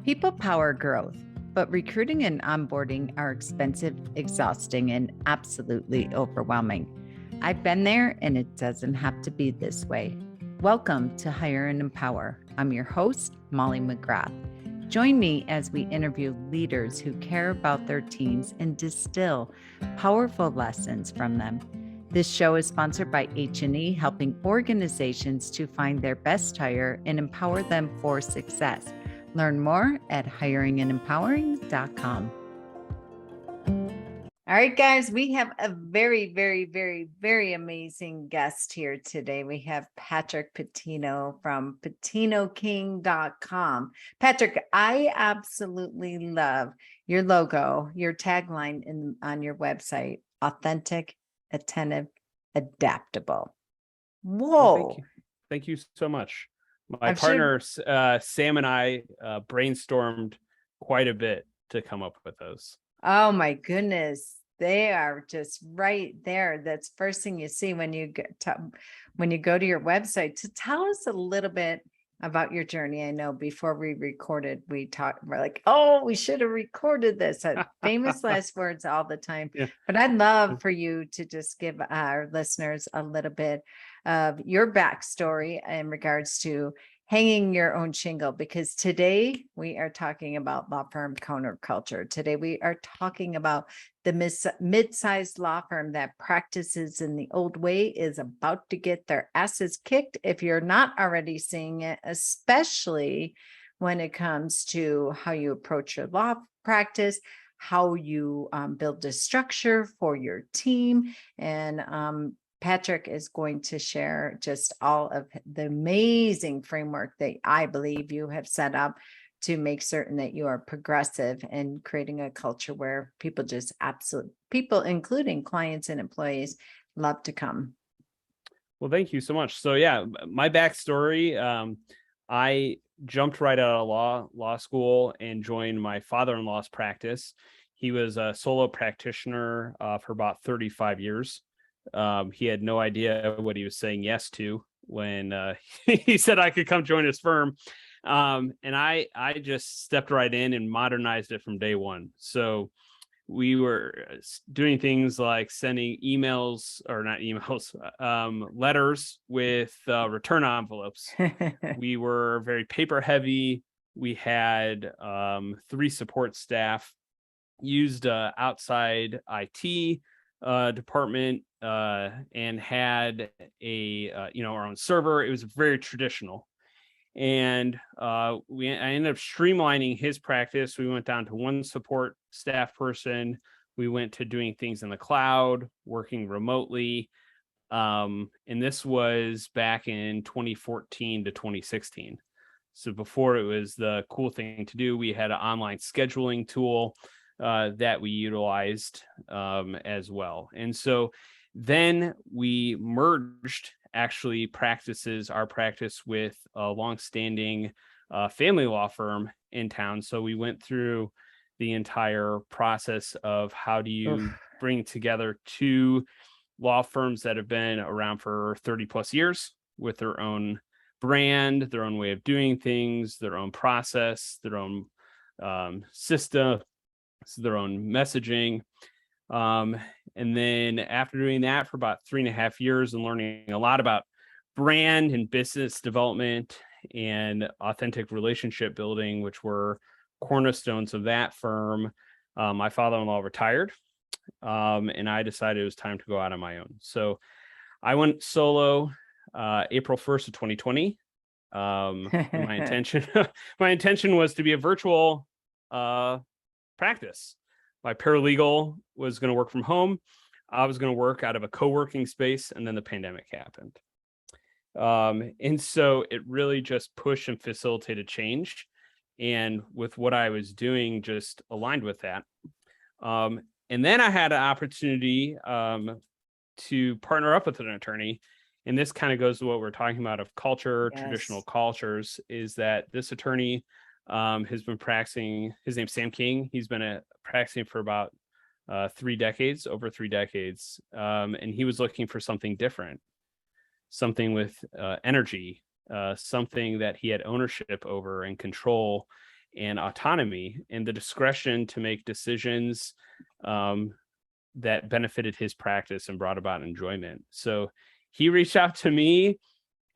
People power growth, but recruiting and onboarding are expensive, exhausting, and absolutely overwhelming. I've been there, and it doesn't have to be this way. Welcome to Hire and Empower. I'm your host, Molly McGrath. Join me as we interview leaders who care about their teams and distill powerful lessons from them. This show is sponsored by H&E, helping organizations to find their best hire and empower them for success. Learn more at hiringandempowering.com. All right, guys, we have a very amazing guest here today. We have Patrick Patino from PatinoKing.com. Patrick, I absolutely love your logo, your tagline on your website: authentic, attentive, adaptable. Whoa. Well, thank you so much. My I'm partner, Sam, and I brainstormed quite a bit to come up with those. Oh my goodness. They are just right there. That's first thing you see when you go to your website. To tell us a little bit about your journey. I know before we recorded, we're like, oh, we should have recorded this. Famous last words all the time. Yeah. But I'd love for you to just give our listeners a little bit of your backstory in regards to hanging your own shingle, because today we are talking about law firm Counterculture. Today we are talking about the mid-sized law firm that practices in the old way is about to get their asses kicked if you're not already seeing it, especially when it comes to how you approach your law practice, how you build a structure for your team. And Patrick is going to share just all of the amazing framework that I believe you have set up to make certain that you are progressive and creating a culture where people including clients and employees, love to come. Well, thank you so much. So yeah, my backstory, I jumped right out of law school and joined my father-in-law's practice. He was a solo practitioner for about 35 years. He had no idea what he was saying yes to when he said I could come join his firm. And I just stepped right in and modernized it from day one. So we were doing things like sending letters with return envelopes. We were very paper heavy. We had 3 support staff, used outside IT department, and had our own server. It was very traditional. And I ended up streamlining his practice. We went down to 1 support staff person. We went to doing things in the cloud, working remotely. And this was back in 2014 to 2016. So before it was the cool thing to do, we had an online scheduling tool that we utilized as well. And so then we merged actually our practice with a longstanding family law firm in town. So we went through the entire process of how do you bring together 2 law firms that have been around for 30 plus years with their own brand, their own way of doing things, their own process, their own system, their own messaging. And then after doing that for about 3.5 years and learning a lot about brand and business development and authentic relationship building, which were cornerstones of that firm, my father-in-law retired, and I decided it was time to go out on my own. So I went solo April 1st of 2020. My intention was to be a virtual practice. My paralegal was going to work from home. I was going to work out of a co-working space, and then the pandemic happened. And so it really just pushed and facilitated change. And with what I was doing, just aligned with that. And then I had an opportunity to partner up with an attorney. And this kind of goes to what we're talking about of culture, yes. Traditional cultures, is that this attorney has been practicing. His name's Sam King. He's been practicing for about 3 decades, over 3 decades. And he was looking for something different, something with energy, something that he had ownership over and control. and autonomy and the discretion to make decisions that benefited his practice and brought about enjoyment. So he reached out to me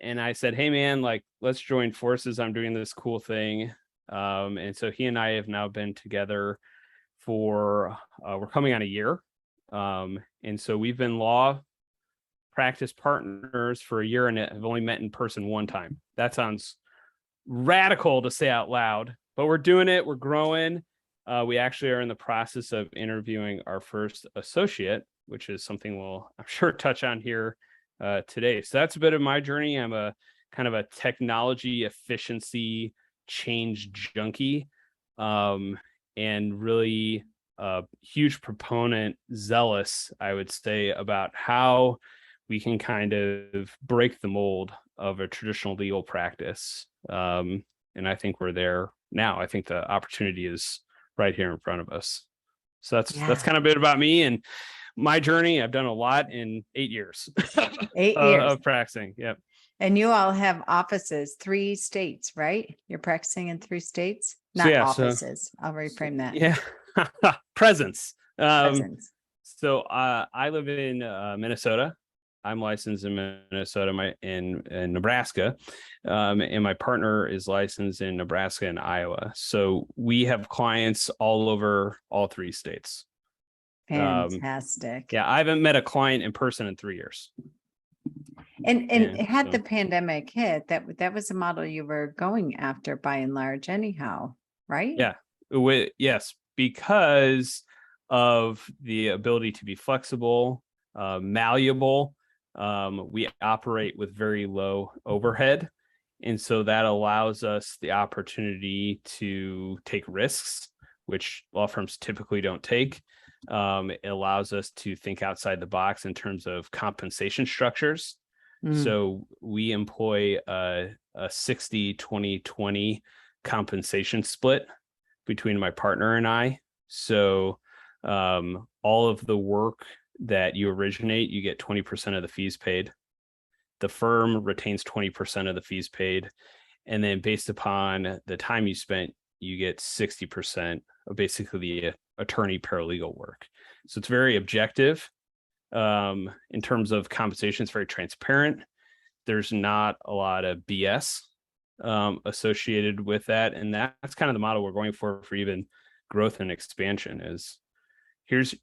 and I said, hey man, like, let's join forces. I'm doing this cool thing. And so he and I have now been together for, we're coming on a year. And so we've been law practice partners for a year and have only met in person one time. That sounds radical to say out loud, but we're doing it. We're growing. We actually are in the process of interviewing our first associate, which is something we'll, I'm sure, touch on here today. So that's a bit of my journey. I'm a kind of a technology efficiency change junkie, and really a huge proponent, zealous, I would say, about how we can kind of break the mold of a traditional legal practice. And I think we're there now. I think the opportunity is right here in front of us. So that's kind of a bit about me and my journey. I've done a lot in 8 years. 8 years of practicing. Yep. And you all have offices, 3 states, right? You're practicing in 3 states, not So, yeah, offices. I'll reframe that. Yeah. Presence. Presence. So I live in Minnesota. I'm licensed in Minnesota, in Nebraska, and my partner is licensed in Nebraska and Iowa. So we have clients all over all 3 states. Fantastic. Yeah, I haven't met a client in person in 3 years. And had the pandemic hit, that was the model you were going after by and large anyhow, right? Yeah. Yes, because of the ability to be flexible, malleable. We operate with very low overhead. And so that allows us the opportunity to take risks, which law firms typically don't take. It allows us to think outside the box in terms of compensation structures. So we employ a 60-20-20 compensation split between my partner and I. So all of the work that you originate, you get 20% of the fees paid. The firm retains 20% of the fees paid. And then based upon the time you spent, you get 60% of basically the attorney paralegal work. So it's very objective. In terms of compensation, it's very transparent. There's not a lot of BS associated with that. And that's kind of the model we're going for even growth and expansion is here's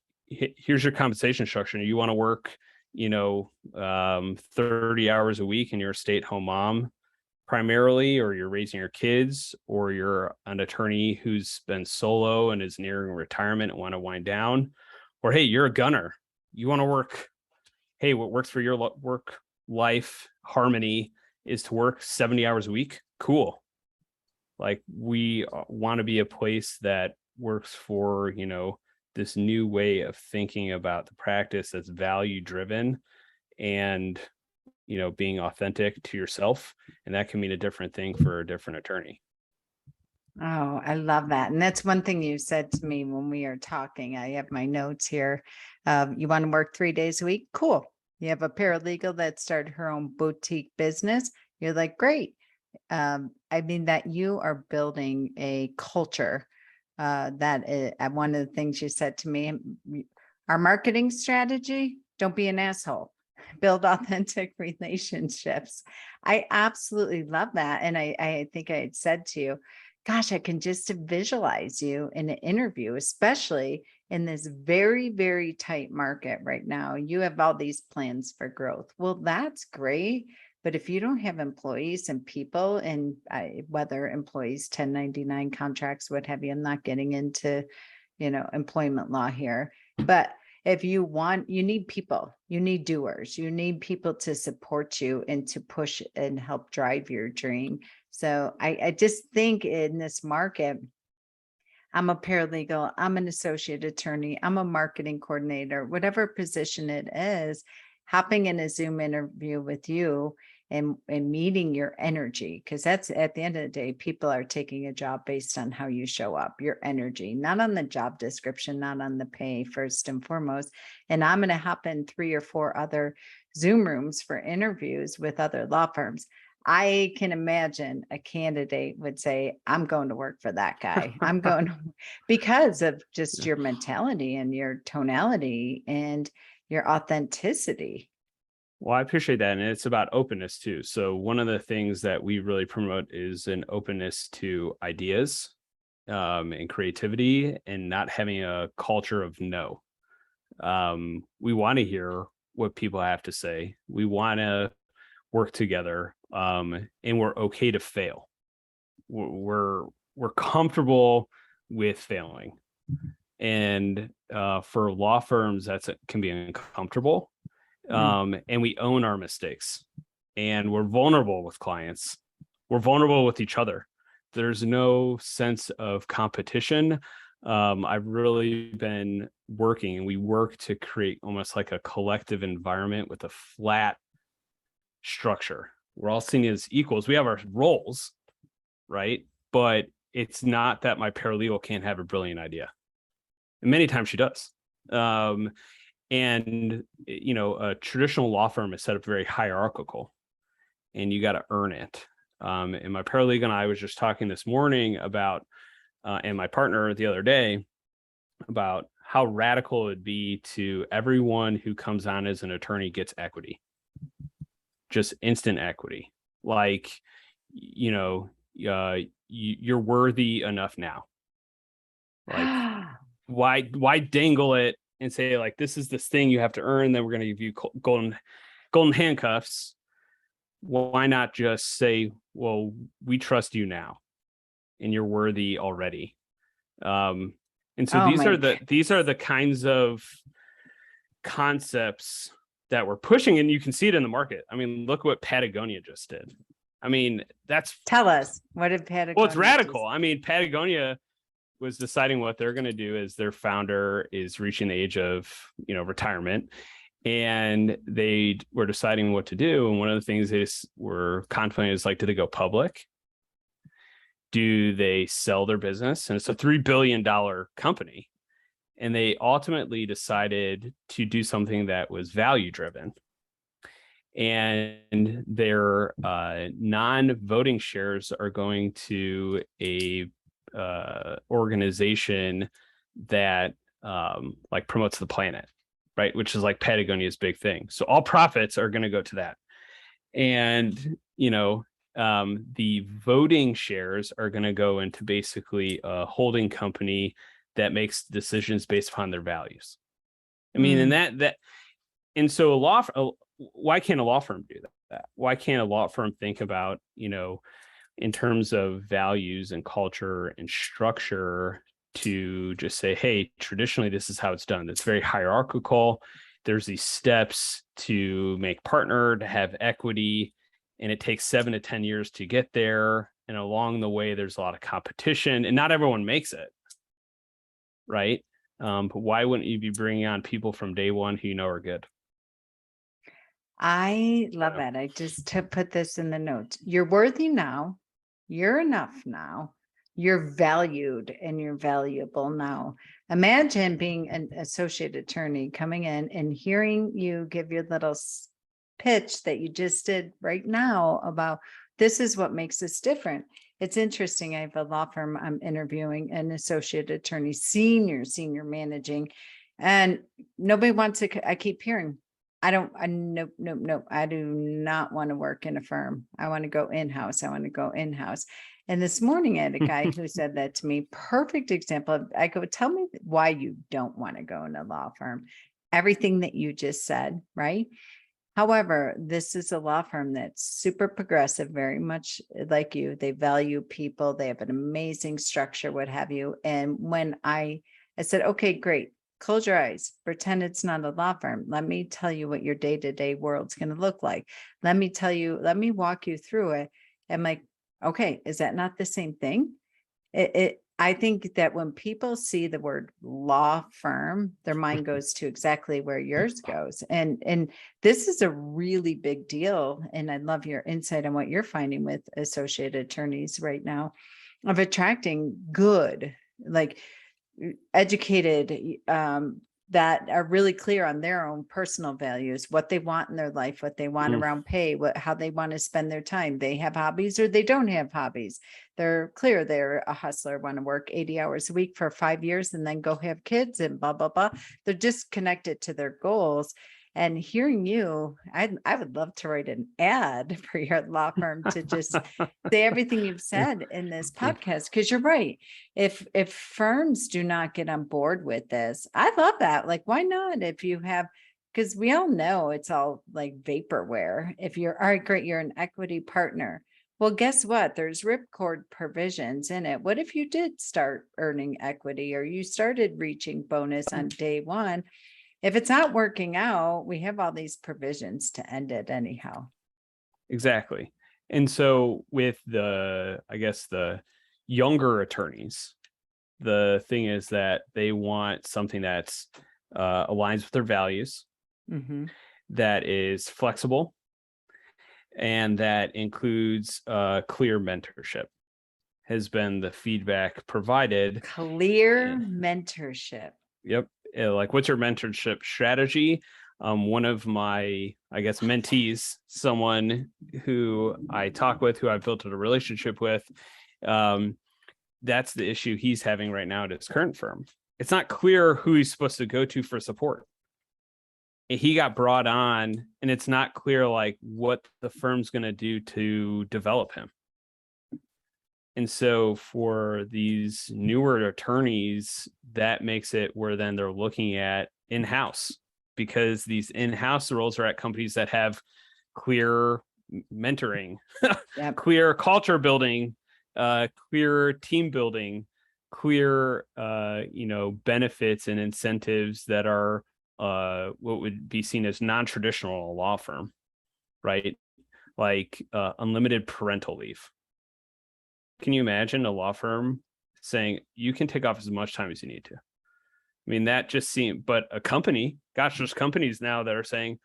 your compensation structure. You want to work, 30 hours a week and you're a stay-at-home mom primarily, or you're raising your kids, or you're an attorney who's been solo and is nearing retirement and want to wind down, or, hey, you're a gunner. You want to work. Hey, what works for your work life harmony is to work 70 hours a week. Cool. Like, we want to be a place that works for, this new way of thinking about the practice that's value driven and, being authentic to yourself. And that can mean a different thing for a different attorney. Oh, I love that. And that's one thing you said to me when we are talking. I have my notes here. You want to work 3 days a week? Cool. You have a paralegal that started her own boutique business. You're like, great. I mean, that you are building a culture. That is one of the things you said to me, our marketing strategy, don't be an asshole. Build authentic relationships. I absolutely love that. And I think I had said to you, gosh, I can just visualize you in an interview, especially in this very, very tight market right now. You have all these plans for growth. Well, that's great. But if you don't have employees and people, and whether employees, 1099 contracts, what have you, I'm not getting into, employment law here, but if you need people, you need doers, you need people to support you and to push and help drive your dream. So I just think in this market, I'm a paralegal, I'm an associate attorney, I'm a marketing coordinator, whatever position it is, hopping in a Zoom interview with you and meeting your energy, because that's at the end of the day, people are taking a job based on how you show up, your energy, not on the job description, not on the pay first and foremost. And I'm going to hop in 3 or 4 other Zoom rooms for interviews with other law firms. I can imagine a candidate would say, I'm going to work for that guy. I'm going because of just Yeah. your mentality and your tonality and your authenticity. Well, I appreciate that. And it's about openness too. So one of the things that we really promote is an openness to ideas, and creativity, and not having a culture of no. We want to hear what people have to say. We want to work together, and we're okay to fail. We're comfortable with failing, and for law firms, can be uncomfortable. And we own our mistakes, and we're vulnerable with clients. We're vulnerable with each other. There's no sense of competition. I've really been working, and we work to create almost like a collective environment with a flat structure. We're all seen as equals. We have our roles, right? But it's not that my paralegal can't have a brilliant idea. And many times she does. And a traditional law firm is set up very hierarchical, and you got to earn it. And my paralegal and I was just talking this morning about, and my partner the other day, about how radical it would be to everyone who comes on as an attorney gets equity, just instant equity. Like, you're worthy enough now. Like, why dangle it and say, like, this is this thing you have to earn, then we're going to give you golden handcuffs? Why not just say, well, we trust you now, and you're worthy already? And so Oh these my, are the kinds of concepts that we're pushing, and you can see it in the market. I mean, look what Patagonia just did. I mean, tell us, what did Patagonia? Well, it's radical. I mean, Patagonia was deciding what they're going to do as their founder is reaching the age of, retirement. And they were deciding what to do. And one of the things they were contemplating is, like, do they go public? Do they sell their business? And it's a $3 billion company. And they ultimately decided to do something that was value driven. And their non-voting shares are going to a organization that like promotes the planet, right? Which is like Patagonia's big thing. So all profits are going to go to that. And, the voting shares are going to go into basically a holding company that makes decisions based upon their values. I mean, and so why can't a law firm do that? Why can't a law firm think about, in terms of values and culture and structure, to just say, hey, traditionally, this is how it's done. It's very hierarchical. There's these steps to make partner, to have equity, and it takes 7 to 10 years to get there. And along the way, there's a lot of competition, and not everyone makes it, right? But why wouldn't you be bringing on people from day one who are good? I love that. I just to put this in the notes. You're worthy now. You're enough now. You're valued and you're valuable now. Imagine being an associate attorney coming in and hearing you give your little pitch that you just did right now about this is what makes us different. It's interesting. I have a law firm. I'm interviewing an associate attorney, senior managing, and nobody wants to. I keep hearing, nope. I do not want to work in a firm. I want to go in-house. And this morning I had a guy who said that to me. Perfect example. I go, tell me why you don't want to go in a law firm. Everything that you just said, right? However, this is a law firm that's super progressive, very much like you. They value people. They have an amazing structure, what have you. And when I said, okay, great. Close your eyes, pretend it's not a law firm. Let me tell you what your day-to-day world's going to look like. Let me walk you through it. I'm like, okay, is that not the same thing? I think that when people see the word law firm, their mind goes to exactly where yours goes. And this is a really big deal. And I love your insight on what you're finding with associate attorneys right now of attracting good, like educated, that are really clear on their own personal values, what they want in their life, what they want around pay, how they want to spend their time. They have hobbies or they don't have hobbies. They're clear they're a hustler, want to work 80 hours a week for 5 years and then go have kids and blah, blah, blah. They're just connected to their goals. And hearing you, I would love to write an ad for your law firm to just say everything you've said in this podcast, because you're right. If firms do not get on board with this, I love that. Like, why not? If you have, because we all know it's all like vaporware. If you're, all right, great, you're an equity partner. Well, guess what? There's ripcord provisions in it. What if you did start earning equity or you started reaching bonus on day one? If it's not working out, we have all these provisions to end it anyhow. Exactly. And so with the, I guess, the younger attorneys, the thing is that they want something that's aligns with their values, that is flexible, and that includes clear mentorship has been the feedback provided. Clear mentorship. Yep. Like, what's your mentorship strategy? One of my, I guess, mentees, someone who I talk with, who I've built a relationship with, that's the issue he's having right now at his current firm. It's not clear who he's supposed to go to for support. He got brought on, and it's not clear like what the firm's going to do to develop him. And so for these newer attorneys, that makes it where then they're looking at in-house, because these in-house roles are at companies that have clear mentoring, clear culture building, clear team building, clear, benefits and incentives that are what would be seen as non-traditional law firm, right? Like unlimited parental leave. Can you imagine a law firm saying you can take off as much time as you need to? I mean, that just seemed, but a company, gosh, there's companies now that are saying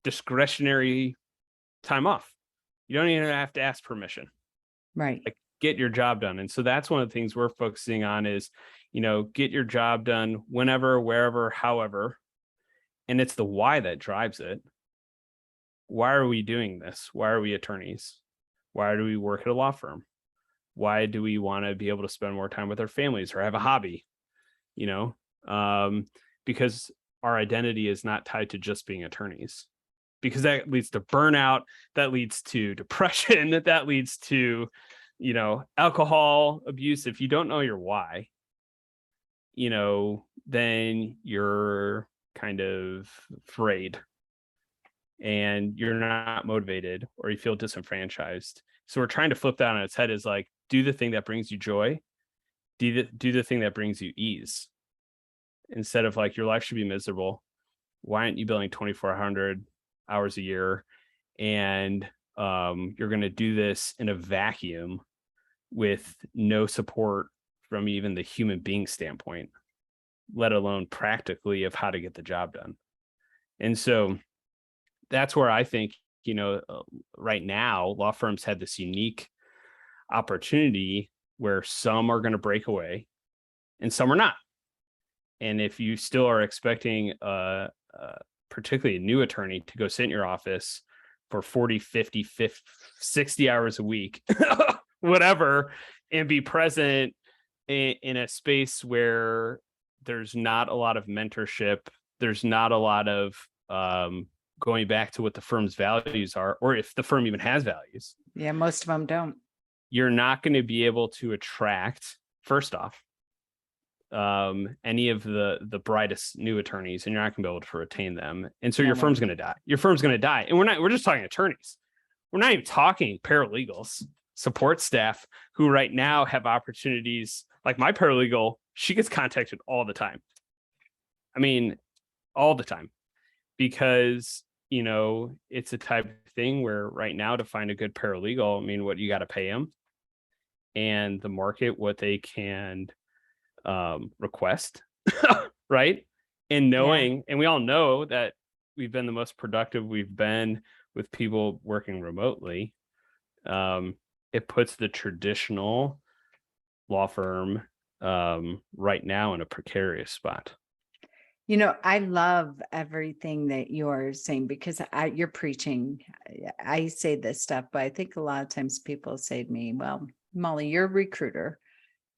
discretionary time off. You don't even have to ask permission. Right. Like, get your job done. And so that's one of the things we're focusing on is, get your job done whenever, wherever, however. And it's the why that drives it. Why are we doing this? Why are we attorneys? Why do we work at a law firm? Why do we want to be able to spend more time with our families or have a hobby? Because our identity is not tied to just being attorneys, because that leads to burnout, that leads to depression, that leads to, alcohol abuse. If you don't know your why, then you're kind of afraid and you're not motivated, or you feel disenfranchised. So we're trying to flip that on its head, is like, do the thing that brings you joy, do the thing that brings you ease, instead of like, your life should be miserable. Why aren't you billing 2,400 hours a year? And you're going to do this in a vacuum with no support from even the human being standpoint, let alone practically of how to get the job done. And so that's where I think, right now, law firms had this unique opportunity where some are going to break away and some are not. And if you still are expecting particularly a new attorney to go sit in your office for 40, 50, 60 hours a week, whatever, and be present in a space where there's not a lot of mentorship, there's not a lot of going back to what the firm's values are, or if the firm even has values. Yeah, most of them don't. You're not going to be able to attract, first off, any of the brightest new attorneys, and you're not going to be able to retain them. And so your firm's going to die. Your firm's going to die. And we're just talking attorneys. We're not even talking paralegals, support staff, who right now have opportunities. Like my paralegal, she gets contacted all the time. I mean, all the time, because it's a type of thing where right now, to find a good paralegal, I mean, what you got to pay them, and the market, what they can request, right? And knowing, and we all know that we've been the most productive we've been with people working remotely. It puts the traditional law firm right now in a precarious spot. I love everything that you're saying because you're preaching. I say this stuff, but I think a lot of times people say to me, well, Molly, you're a recruiter.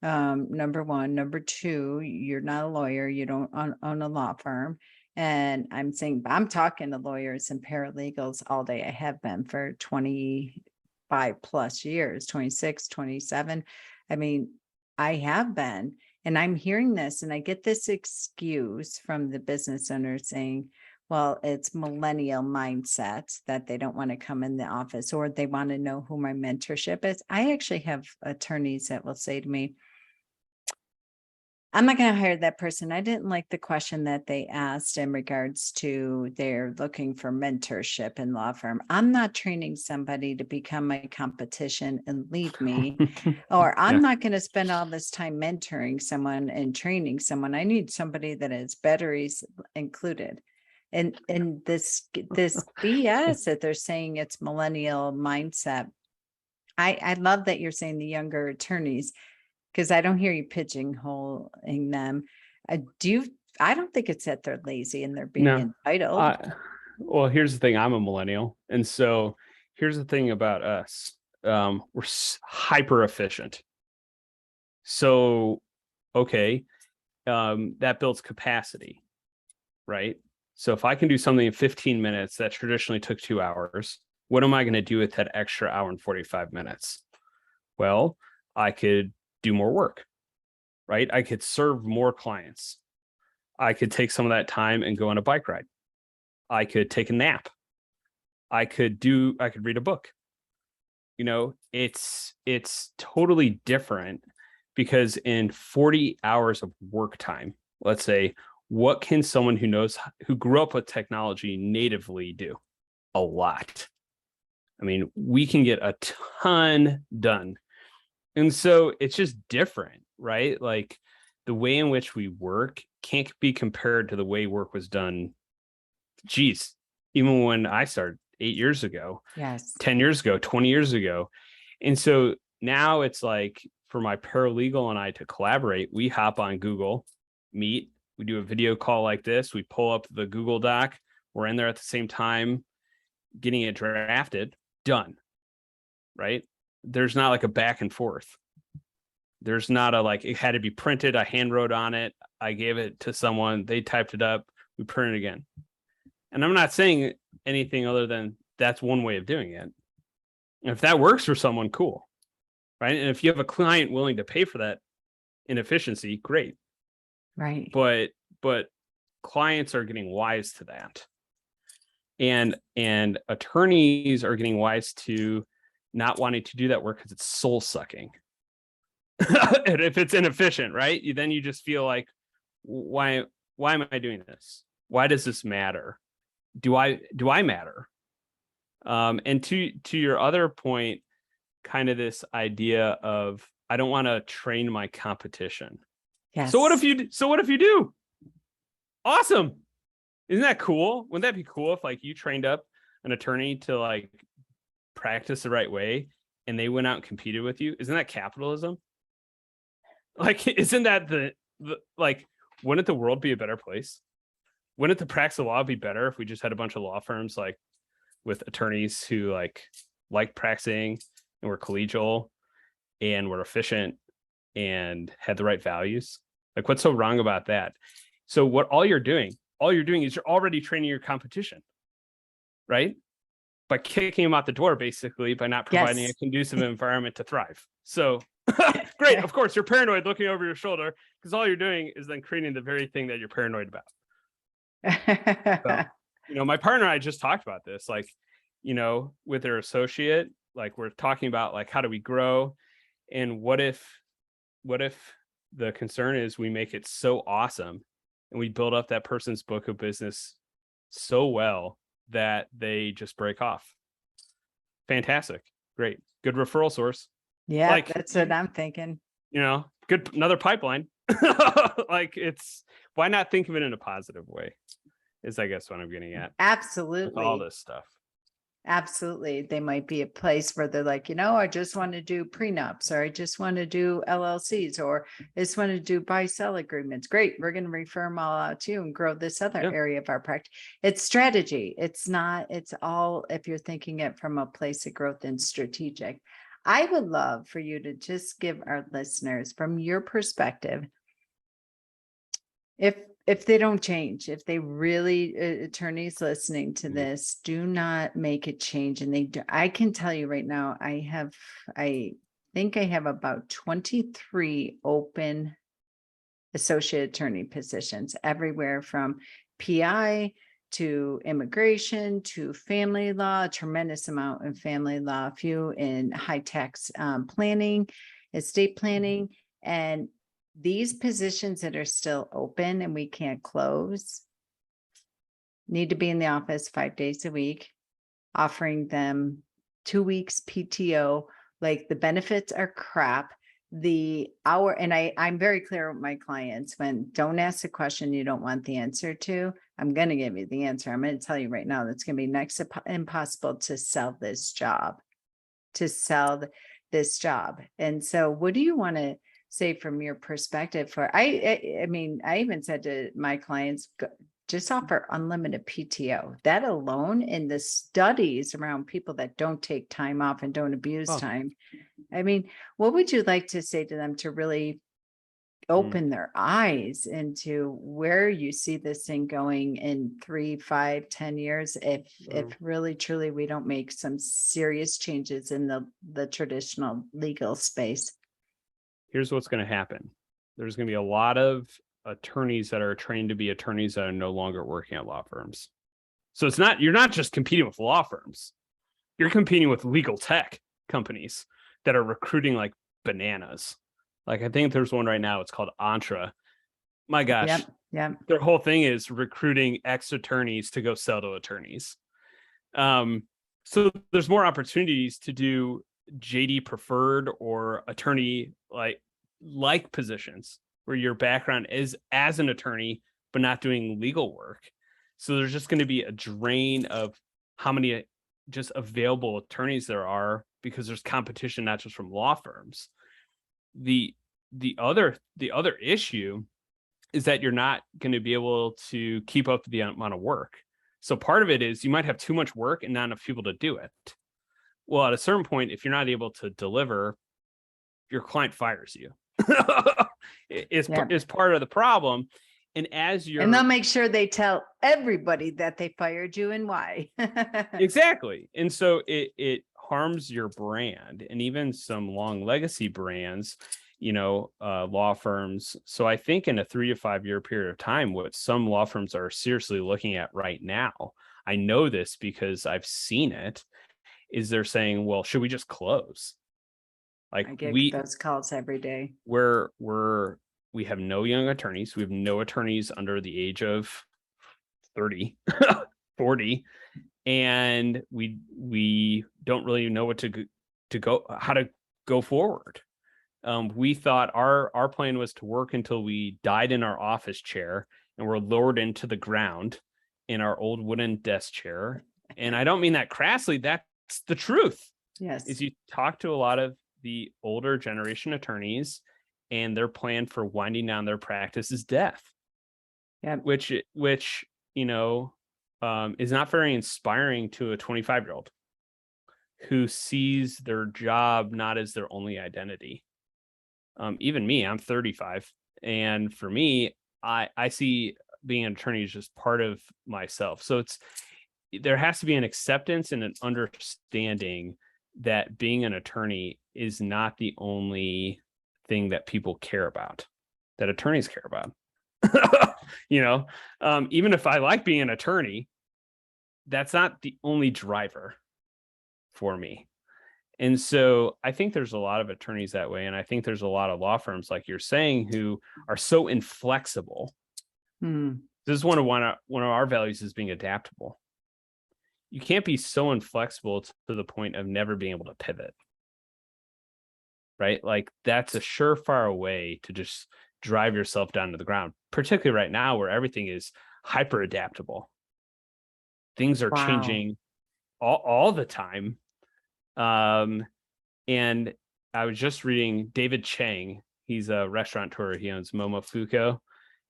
Number one. Number two, you're not a lawyer. You don't own a law firm. And I'm saying, I'm talking to lawyers and paralegals all day. I have been for 25 plus years, 26, 27. I mean, I have been. And I'm hearing this and I get this excuse from the business owner saying, well, it's millennial mindset that they don't want to come in the office or they want to know who my mentorship is. I actually have attorneys that will say to me, I'm not going to hire that person. I didn't like the question that they asked in regards to they're looking for mentorship in law firm. I'm not training somebody to become my competition and leave me, or I'm Yeah. not going to spend all this time mentoring someone and training someone. I need somebody that has batteries included. And this BS that they're saying it's millennial mindset. I love that you're saying the younger attorneys, because I don't hear you pigeonholing them. I don't think it's that they're lazy and they're being No. entitled. Well, here's the thing. I'm a millennial. And so here's the thing about us. We're hyper efficient. So, okay. That builds capacity, right? So if I can do something in 15 minutes that traditionally took 2 hours, what am I going to do with that extra hour and 45 minutes? Well, I could do more work, right? I could serve more clients. I could take some of that time and go on a bike ride. I could take a nap. I could read a book. It's totally different because in 40 hours of work time, let's say, what can someone who grew up with technology natively do? A lot. I mean, we can get a ton done. And so it's just different, right? Like the way in which we work can't be compared to the way work was done. Geez, even when I started 8 years ago, Yes. 10 years ago, 20 years ago. And so now it's like for my paralegal and I to collaborate, we hop on Google Meet, we do a video call like this, we pull up the Google Doc, we're in there at the same time, getting it drafted, done, right? There's not like a back and forth. There's not it had to be printed. I hand wrote on it. I gave it to someone. They typed it up. We print it again. And I'm not saying anything other than that's one way of doing it. And if that works for someone, cool. Right. And if you have a client willing to pay for that inefficiency, great. Right. But clients are getting wise to that. And attorneys are getting wise to not wanting to do that work because it's soul sucking. And if it's inefficient, right? Then you just feel like, why am I doing this? Why does this matter? Do I matter? And to your other point, kind of this idea of I don't want to train my competition. Yes. So what if you do? Awesome. Isn't that cool? Wouldn't that be cool if you trained up an attorney to practice the right way and they went out and competed with you? Isn't that capitalism? Isn't that the wouldn't the world be a better place? Wouldn't the practice of law be better if we just had a bunch of law firms with attorneys who like practicing and were collegial and were efficient and had the right values? What's so wrong about that? So all you're doing is you're already training your competition, right? By kicking them out the door, basically, by not providing a conducive environment to thrive. So great. Of course, you're paranoid looking over your shoulder because all you're doing is then creating the very thing that you're paranoid about. So, my partner and I just talked about this, with their associate, we're talking about how do we grow, and what if the concern is we make it so awesome and we build up that person's book of business so well that they just break off. Fantastic. Great. Good referral source. Yeah, that's what I'm thinking. Good, another pipeline. Why not think of it in a positive way? Is I guess what I'm getting at. Absolutely. All this stuff. Absolutely. They might be a place where they're like, I just want to do prenups, or I just want to do LLCs, or I just want to do buy-sell agreements. Great. We're going to refer them all out to you and grow this other Yeah. area of our practice. It's strategy. It's not, it's all, if you're thinking it from a place of growth and strategic. I would love for you to just give our listeners, from your perspective, if they don't change, if they really, attorneys listening to this, do not make a change. And I can tell you right now, I think I have about 23 open associate attorney positions everywhere, from PI to immigration to family law, a tremendous amount in family law, a few in high tax planning, estate planning. And these positions that are still open and we can't close need to be in the office 5 days a week, offering them 2 weeks PTO. Like, the benefits are crap. The hour, and I'm very clear with my clients, when don't ask a question you don't want the answer to. I'm going to give you the answer. I'm going to tell you right now, that's going to be next to impossible to sell this job, And so what do you want to say from your perspective? For I mean, I even said to my clients, just offer unlimited PTO. That alone, in the studies around people that don't take time off and don't abuse time. I mean, what would you like to say to them to really open their eyes into where you see this thing going in 3, 5, 10 years, if really truly we don't make some serious changes in the traditional legal space? Here's what's going to happen. There's going to be a lot of attorneys that are trained to be attorneys that are no longer working at law firms. So you're not just competing with law firms. You're competing with legal tech companies that are recruiting like bananas. Like, I think there's one right now. It's called Entra. My gosh. Yep. Their whole thing is recruiting ex-attorneys to go sell to attorneys. So there's more opportunities to do JD preferred or attorney like positions where your background is as an attorney, but not doing legal work. So there's just going to be a drain of how many just available attorneys there are, because there's competition, not just from law firms. The other issue is that you're not going to be able to keep up the amount of work. So part of it is you might have too much work and not enough people to do it. Well, at a certain point, if you're not able to deliver, your client fires you. is part of the problem. And and they'll make sure they tell everybody that they fired you and why. Exactly. And so it harms your brand, and even some long legacy brands, law firms. So I think in a 3 to 5 year period of time, what some law firms are seriously looking at right now, I know this because I've seen it, is they're saying, well, should we just close? Like, I get those calls every day. We have no young attorneys. We have no attorneys under the age of 30, 40. And we don't really know what how to go forward. We thought our plan was to work until we died in our office chair and were lowered into the ground in our old wooden desk chair. And I don't mean that crassly. That's the truth. Yes. Is you talk to a lot of the older generation attorneys, and their plan for winding down their practice is death. Yeah. Which is not very inspiring to a 25-year-old who sees their job not as their only identity. Even me, I'm 35. And for me, I see being an attorney is just part of myself. So there has to be an acceptance and an understanding that being an attorney is not the only thing that people care about, that attorneys care about. Even if I like being an attorney, that's not the only driver for me. And so I think there's a lot of attorneys that way. And I think there's a lot of law firms, like you're saying, who are so inflexible. This is one of our values, is being adaptable. You can't be so inflexible to the point of never being able to pivot. Right? Like, that's a surefire way to just drive yourself down to the ground, particularly right now where everything is hyper adaptable. Things are changing all the time. And I was just reading David Chang. He's a restaurateur. He owns Momofuku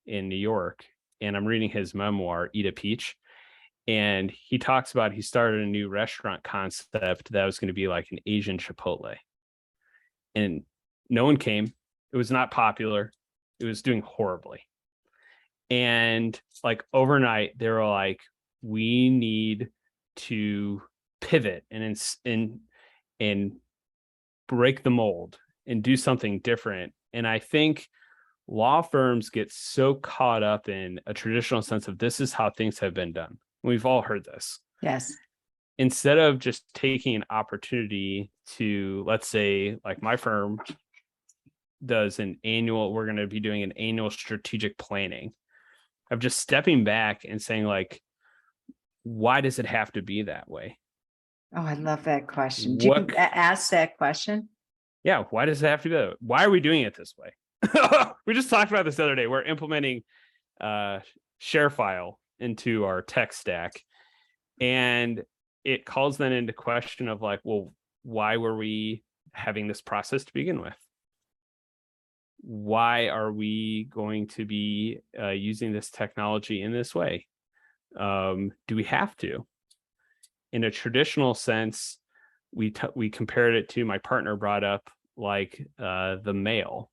in New York. And I'm reading his memoir, Eat a Peach. And he talks about he started a new restaurant concept that was going to be like an Asian Chipotle. And no one came. It was not popular. It was doing horribly. And like overnight, they were like, we need to pivot and break the mold and do something different. And I think law firms get so caught up in a traditional sense of this is how things have been done. We've all heard this. Yes. Instead of just taking an opportunity to, let's say, like my firm does we're going to be doing an annual strategic planning of just stepping back and saying, like, why does it have to be that way? Oh, I love that question. Do you ask that question? Yeah. Why does it have to be that way? Why are we doing it this way? We just talked about this the other day. We're implementing ShareFile into our tech stack. And it calls then into question of like, well, why were we having this process to begin with? Why are we going to be using this technology in this way? Do we have to? In a traditional sense, we compared it to, my partner brought up like the mail.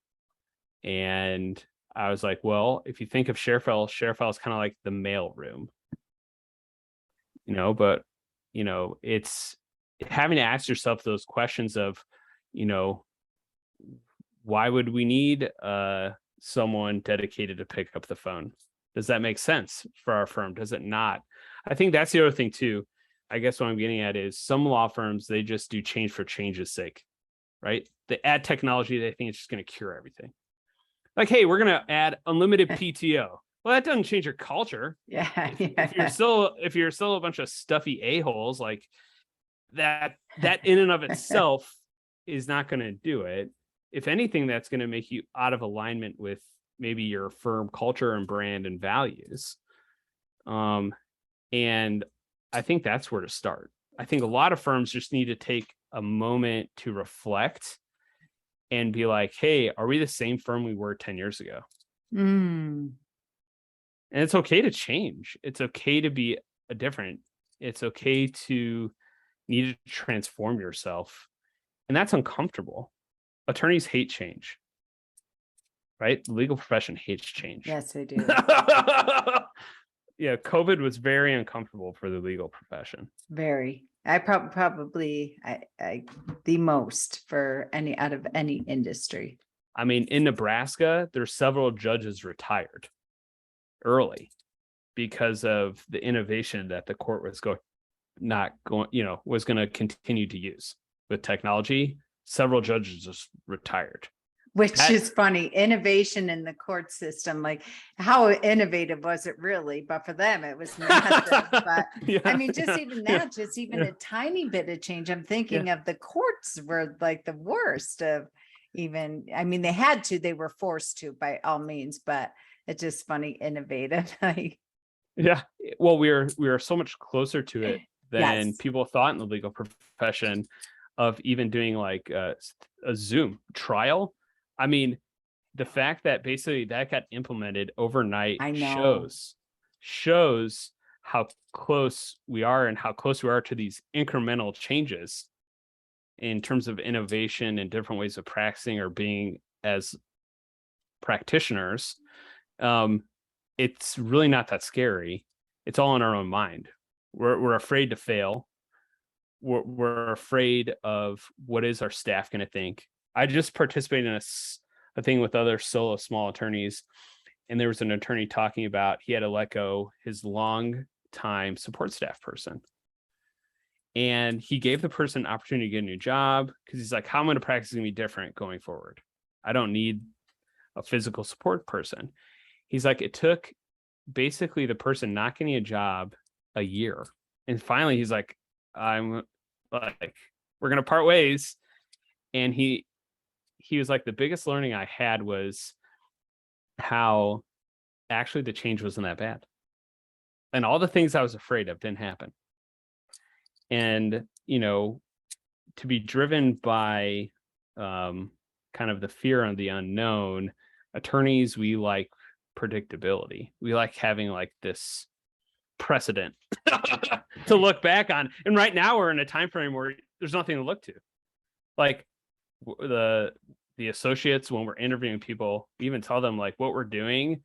And I was like, well, if you think of ShareFile is kind of like the mail room, but, it's having to ask yourself those questions of, why would we need someone dedicated to pick up the phone? Does that make sense for our firm? Does it not? I think that's the other thing too. I guess what I'm getting at is some law firms, they just do change for change's sake, right? They add technology. They think it's just going to cure everything. Like, hey, we're going to add unlimited PTO. Well, that doesn't change your culture. Yeah. If you're still a bunch of stuffy a-holes, like that in and of itself is not going to do it. If anything, that's going to make you out of alignment with maybe your firm culture and brand and values. And I think that's where to start. I think a lot of firms just need to take a moment to reflect and be like, hey, are we the same firm we were 10 years ago? And it's okay to change. It's okay to be different. It's okay to need to transform yourself. And that's uncomfortable. Attorneys hate change, right? The legal profession hates change. Yes, they do. Yeah, COVID was very uncomfortable for the legal profession. Very. I probably the most for out of any industry. I mean, in Nebraska, there's several judges retired early because of the innovation that the court was going to continue to use with technology. Several judges just retired. Which is funny. Innovation in the court system, like how innovative was it really? But for them, it was massive. But yeah. I mean, just even a tiny bit of change. I'm thinking of the courts were like the worst of even, I mean, they were forced to by all means, but it's just funny, innovative. Yeah. Well, we are so much closer to it than people thought in the legal profession of even doing like a Zoom trial. I mean, the fact that basically that got implemented overnight shows how close we are and how close we are to these incremental changes in terms of innovation and different ways of practicing or being as practitioners. It's really not that scary. It's all in our own mind. We're afraid to fail. We're afraid of what is our staff going to think. I just participated in a thing with other solo small attorneys, and there was an attorney talking about he had to let go his long time support staff person. And he gave the person an opportunity to get a new job because he's like, how am I going to practice going to be different going forward? I don't need a physical support person. He's like, it took basically the person not getting a job a year. And finally, he's like, I'm like, we're going to part ways. And he was like, the biggest learning I had was how actually the change wasn't that bad. And all the things I was afraid of didn't happen. And, to be driven by kind of the fear of the unknown, attorneys, we like predictability. We like having like this precedent to look back on. And right now we're in a time frame where there's nothing to look to. Like the associates, when we're interviewing people, we even tell them like what we're doing,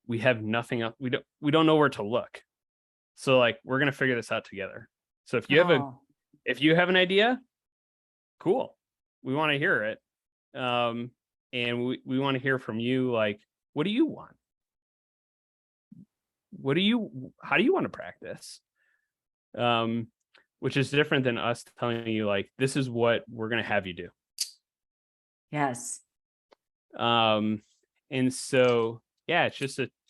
we have nothing else. We don't know where to look. So like we're gonna figure this out together. So if you have an idea, cool. We want to hear it. And we want to hear from you, like, what do you want? How do you want to practice? Which is different than us telling you, like, this is what we're going to have you do. Yes. And so, yeah,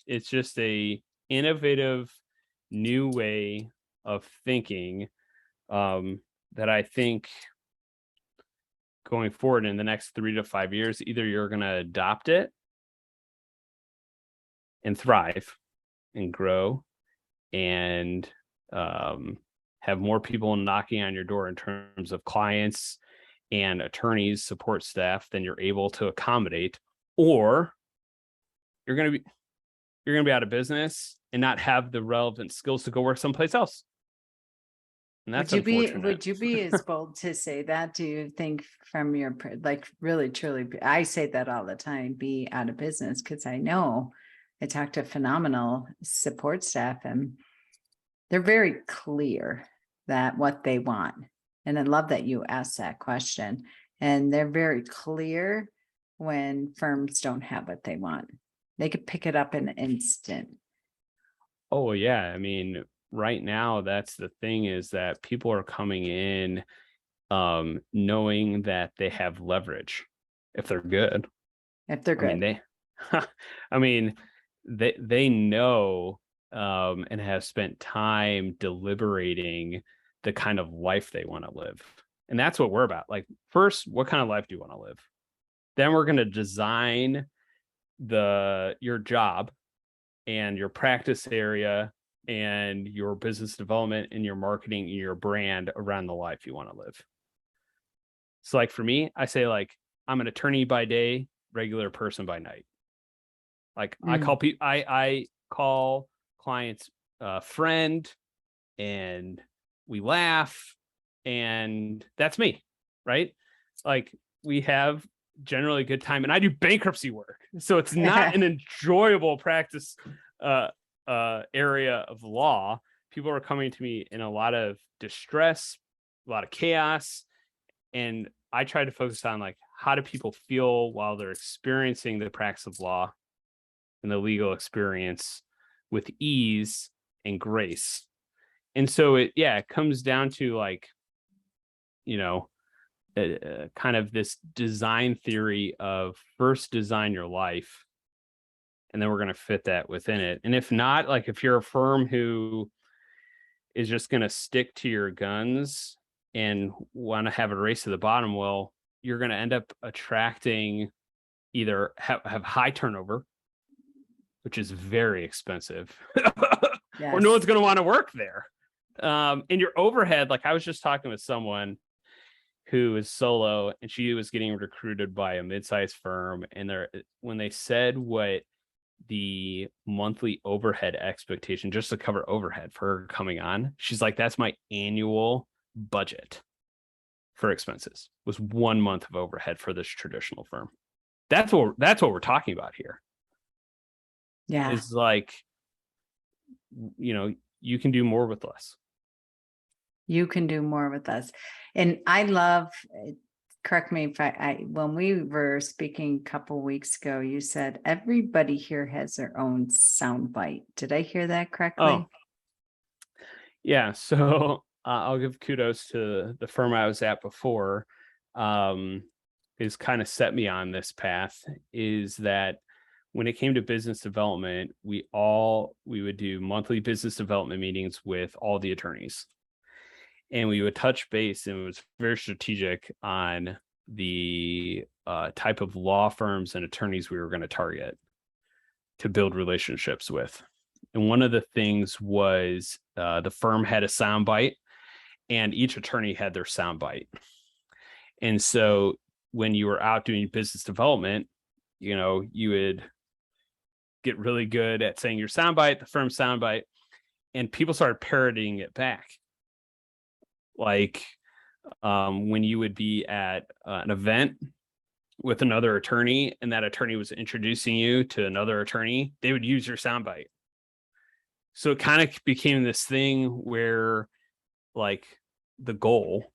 it's just a innovative new way of thinking, that I think going forward in the next 3 to 5 years, either you're going to adopt it and thrive and grow and have more people knocking on your door in terms of clients and attorneys, support staff than you're able to accommodate, or you're going to be out of business and not have the relevant skills to go work someplace else. And that's unfortunate. Would you be as bold to say that? Do you think from your, like, really, truly, I say that all the time, be out of business, because I know I talk to phenomenal support staff and they're very clear that what they want. And I love that you asked that question. And they're very clear when firms don't have what they want. They could pick it up in an instant. Oh, yeah. I mean, right now, that's the thing, is that people are coming in knowing that they have leverage if they're good. If they're good. I mean, they know and have spent time deliberating the kind of life they want to live. And that's what we're about. Like, first, what kind of life do you want to live? Then we're going to design your job and your practice area and your business development and your marketing and your brand around the life you want to live. So like for me, I say, like, I'm an attorney by day, regular person by night. Like I call clients friend, and we laugh, and that's me, right? Like we have generally a good time, and I do bankruptcy work. So it's not an enjoyable practice area of law. People are coming to me in a lot of distress, a lot of chaos. And I try to focus on, like, how do people feel while they're experiencing the practice of law and the legal experience with ease and grace. And so it comes down to, like, kind of this design theory of first design your life, and then we're going to fit that within it. And if not, like, if you're a firm who is just going to stick to your guns and want to have a race to the bottom, well, you're going to end up attracting either have high turnover, which is very expensive, Yes. or no one's going to want to work there. And your overhead, like I was just talking with someone who is solo, and she was getting recruited by a mid-sized firm, and when they said what the monthly overhead expectation just to cover overhead for her coming on, she's like, that's my annual budget for expenses, was 1 month of overhead for this traditional firm. That's what we're talking about here. Yeah. It's like, you can do more with less. You can do more with us. And I love, correct me if when we were speaking a couple weeks ago, you said everybody here has their own soundbite. Did I hear that correctly? Oh, yeah. So I'll give kudos to the firm I was at before, is kind of set me on this path, is that when it came to business development, we would do monthly business development meetings with all the attorneys. And we would touch base, and it was very strategic on the type of law firms and attorneys we were going to target to build relationships with. And one of the things was the firm had a soundbite, and each attorney had their soundbite. And so when you were out doing business development, you would get really good at saying your soundbite, the firm soundbite, and people started parodying it back. Like when you would be at an event with another attorney and that attorney was introducing you to another attorney, they would use your soundbite. So it kind of became this thing where like the goal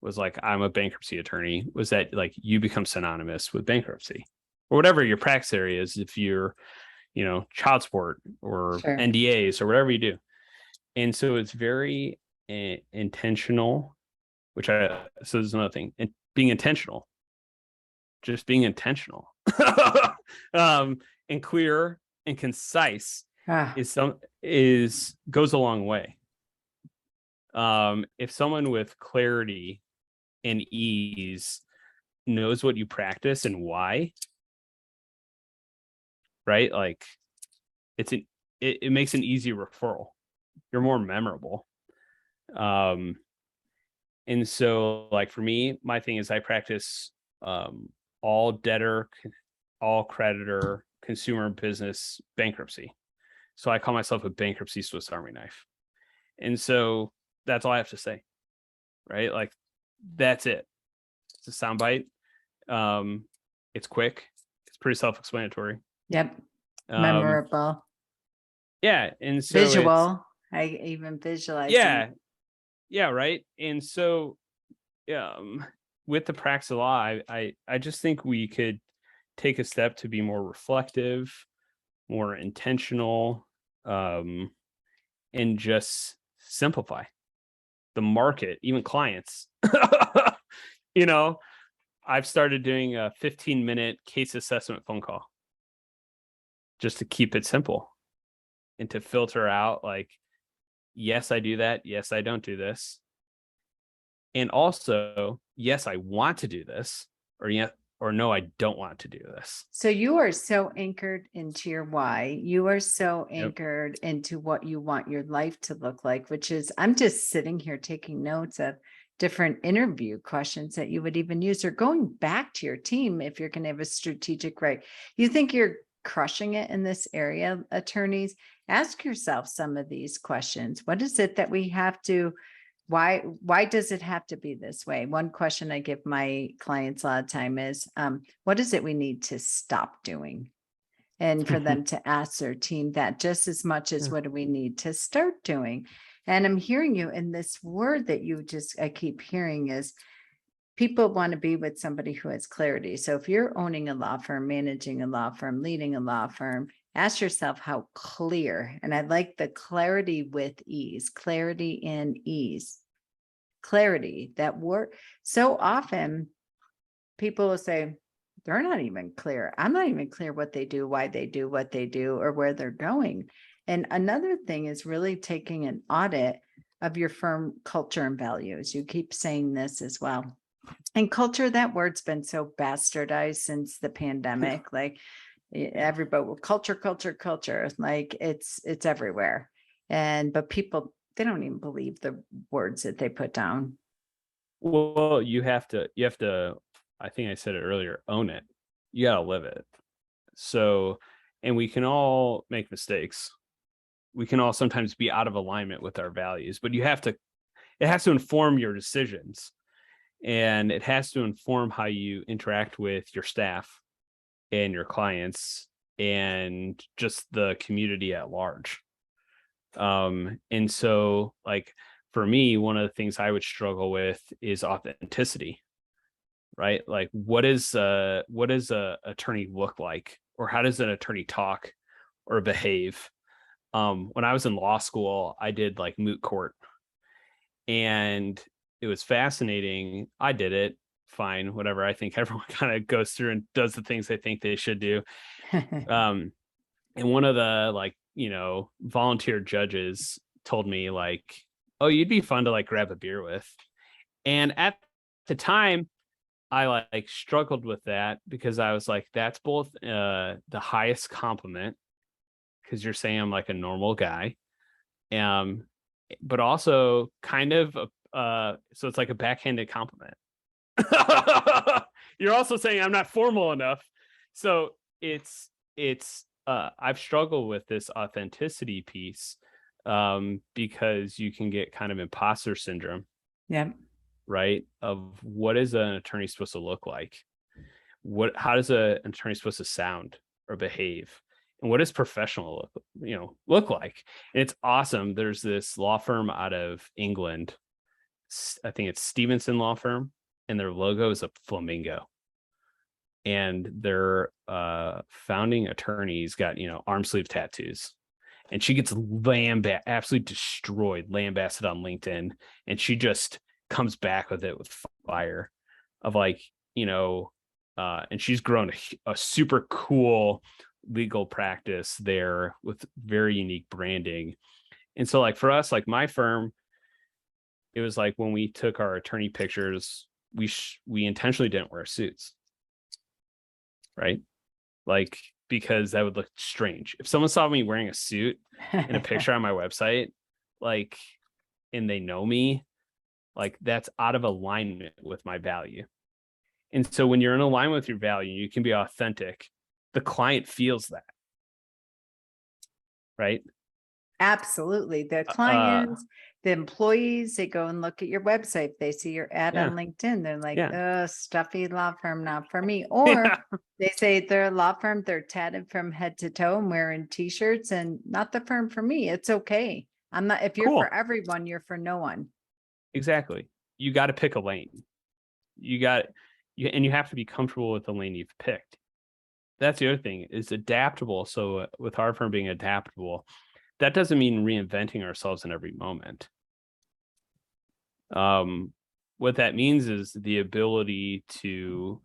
was like, I'm a bankruptcy attorney, was that like you become synonymous with bankruptcy or whatever your practice area is. If you're, child support or Sure. NDAs or whatever you do. And so it's very intentional, so there's another thing, and being intentional, just being intentional, and clear and concise goes a long way. If someone with clarity and ease knows what you practice and why, right? Like it makes an easy referral. You're more memorable. And so like for me, my thing is I practice all debtor, all creditor, consumer business bankruptcy. So I call myself a bankruptcy Swiss Army knife. And so that's all I have to say, right? Like that's it. It's a soundbite. It's quick. It's pretty self-explanatory. Yep. Memorable. Yeah. And so visual. I even visualize. Yeah. Right. And so with the practice of law, I just think we could take a step to be more reflective, more intentional, and just simplify the market, even clients. I've started doing a 15-minute case assessment phone call just to keep it simple and to filter out like, yes, I do that. Yes, I don't do this. And also, yes, I want to do this, or no, I don't want to do this. So you are so anchored into your why. You are so anchored into what you want your life to look like, which is, I'm just sitting here taking notes of different interview questions that you would even use, or going back to your team if you're going to have a strategic right. You think you're crushing it in this area, attorneys? Ask yourself some of these questions. What is it that we have to, why does it have to be this way? One question I give my clients a lot of time is, what is it we need to stop doing? And for them to ask their team that just as much as what do we need to start doing? And I'm hearing you in this word that I keep hearing is people want to be with somebody who has clarity. So if you're owning a law firm, managing a law firm, leading a law firm, ask yourself how clear, and I like the clarity with ease, clarity and ease, clarity, that word. So often people will say, they're not even clear. I'm not even clear what they do, why they do what they do, or where they're going. And another thing is really taking an audit of your firm culture and values. You keep saying this as well. And culture, that word's been so bastardized since the pandemic. Like everybody, culture, like it's everywhere. But people, they don't even believe the words that they put down. Well, you have to, I think I said it earlier, own it. You got to live it. So, and we can all make mistakes. We can all sometimes be out of alignment with our values, but it has to inform your decisions, and it has to inform how you interact with your staff and your clients and just the community at large. And so like for me, one of the things I would struggle with is authenticity, right? Like what does a attorney look like, or how does an attorney talk or behave? When I was in law school, I did like moot court, and it was fascinating. I did it fine, whatever. I think everyone kind of goes through and does the things they think they should do. And one of the volunteer judges told me like, oh, you'd be fun to like grab a beer with. And at the time I like struggled with that, because I was like, that's both the highest compliment, because you're saying I'm like a normal guy, but also kind of so it's like a backhanded compliment. You're also saying I'm not formal enough. So it's I've struggled with this authenticity piece, because you can get kind of imposter syndrome, Yeah. right? Of what is an attorney supposed to look like? How does an attorney supposed to sound or behave? And what does professional look like? And it's awesome. There's this law firm out of England. I think it's Stevenson Law Firm, and their logo is a flamingo. And their founding attorney's got, arm sleeve tattoos. And she gets absolutely destroyed, lambasted on LinkedIn. And she just comes back with it with fire of like, and she's grown a super cool legal practice there with very unique branding. And so like for us, like my firm, it was like when we took our attorney pictures, we intentionally didn't wear suits, right? Like, because that would look strange. If someone saw me wearing a suit in a picture on my website, like, and they know me, like that's out of alignment with my value. And so when you're in alignment with your value, you can be authentic. The client feels that, right? Absolutely. The clients, the employees, they go and look at your website. They see your ad on LinkedIn. They're like, oh, stuffy law firm, not for me. Or they say they're a law firm, they're tatted from head to toe and wearing t-shirts, and not the firm for me. It's okay. I'm not, if you're for everyone, you're for no one. Exactly. You got to pick a lane. And you have to be comfortable with the lane you've picked. That's the other thing, is adaptable. So with our firm being adaptable, that doesn't mean reinventing ourselves in every moment. What that means is the ability to,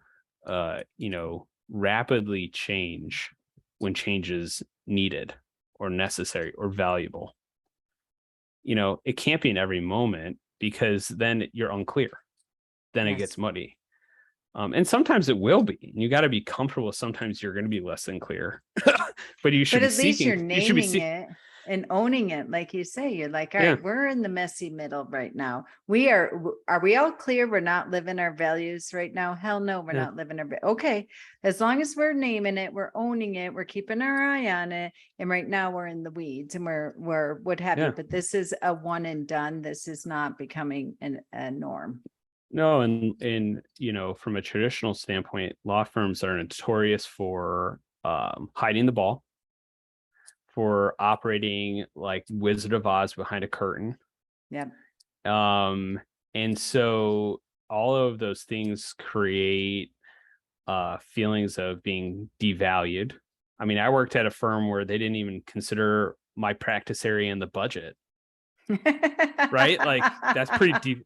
rapidly change when change is needed or necessary or valuable. It can't be in every moment, because then you're unclear. Then it gets muddy. And sometimes it will be. And you got to be comfortable. Sometimes you're going to be less than clear, but you should But be at least seeking. you're naming it and owning it. Like you say, you're like, all right, we're in the messy middle right now. Are we all clear? We're not living our values right now. Hell no, we're not living our, okay. As long as we're naming it, we're owning it, we're keeping our eye on it. And right now we're in the weeds and we're what have you, but this is a one and done. This is not becoming a norm. No, and from a traditional standpoint, law firms are notorious for hiding the ball, for operating like Wizard of Oz behind a curtain. Yep. And so all of those things create feelings of being devalued. I mean, I worked at a firm where they didn't even consider my practice area in the budget. Right? Like that's pretty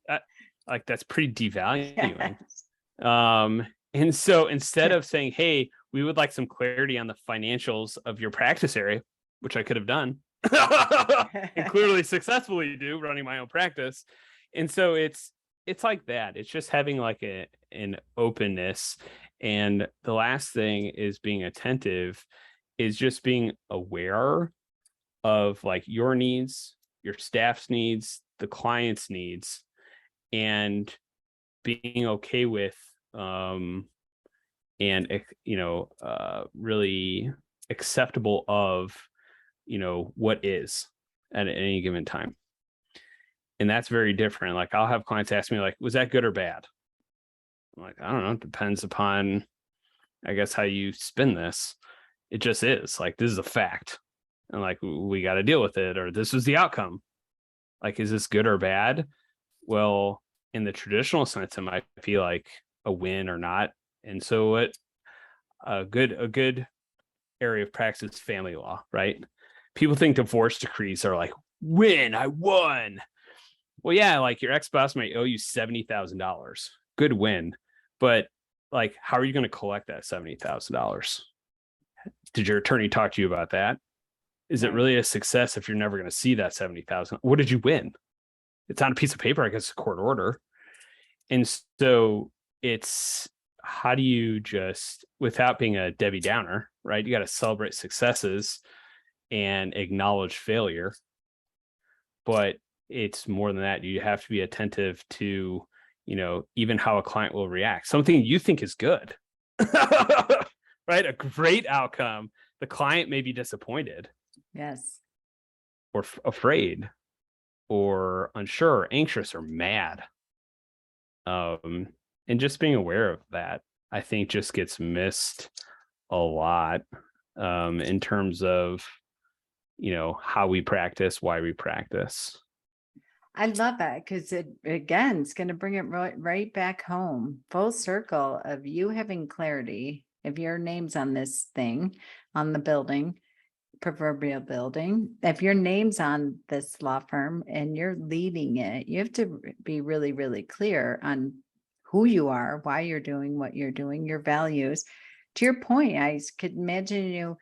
that's pretty devaluing. Yes. And so instead of saying, hey, we would like some clarity on the financials of your practice area, which I could have done and clearly successfully do, running my own practice. And so it's like that. It's just having like an openness. And the last thing is being attentive, is just being aware of like your needs, your staff's needs, the client's needs, and being okay with really acceptable of what is at any given time. And that's very different. Like I'll have clients ask me like, was that good or bad? I'm like, I don't know, it depends upon, I guess, how you spin this. It just is like, this is a fact, and like we got to deal with it, or this was the outcome. Like, is this good or bad? Well, in the traditional sense, it might feel like a win or not. And so what a good area of practice is family law, right? People think divorce decrees are like, win, I won. Well, yeah, like your ex-spouse might owe you $70,000. Good win. But like, how are you going to collect that $70,000? Did your attorney talk to you about that? Is it really a success if you're never going to see that $70,000? What did you win? It's on a piece of paper, I guess, a court order. And so it's, how do you just, without being a Debbie Downer, right? You got to celebrate successes and acknowledge failure. But it's more than that. You have to be attentive to, even how a client will react. Something you think is good, right? A great outcome. The client may be disappointed. Yes. Or afraid or unsure, or anxious, or mad. And just being aware of that, I think, just gets missed a lot in terms of, how we practice, why we practice. I love that because it's going to bring it right back home, full circle of you having clarity. If your name's on this thing, on the building, proverbial building, if your name's on this law firm and you're leading it, you have to be really, really clear on who you are, why you're doing what you're doing, your values. To your point, I could imagine you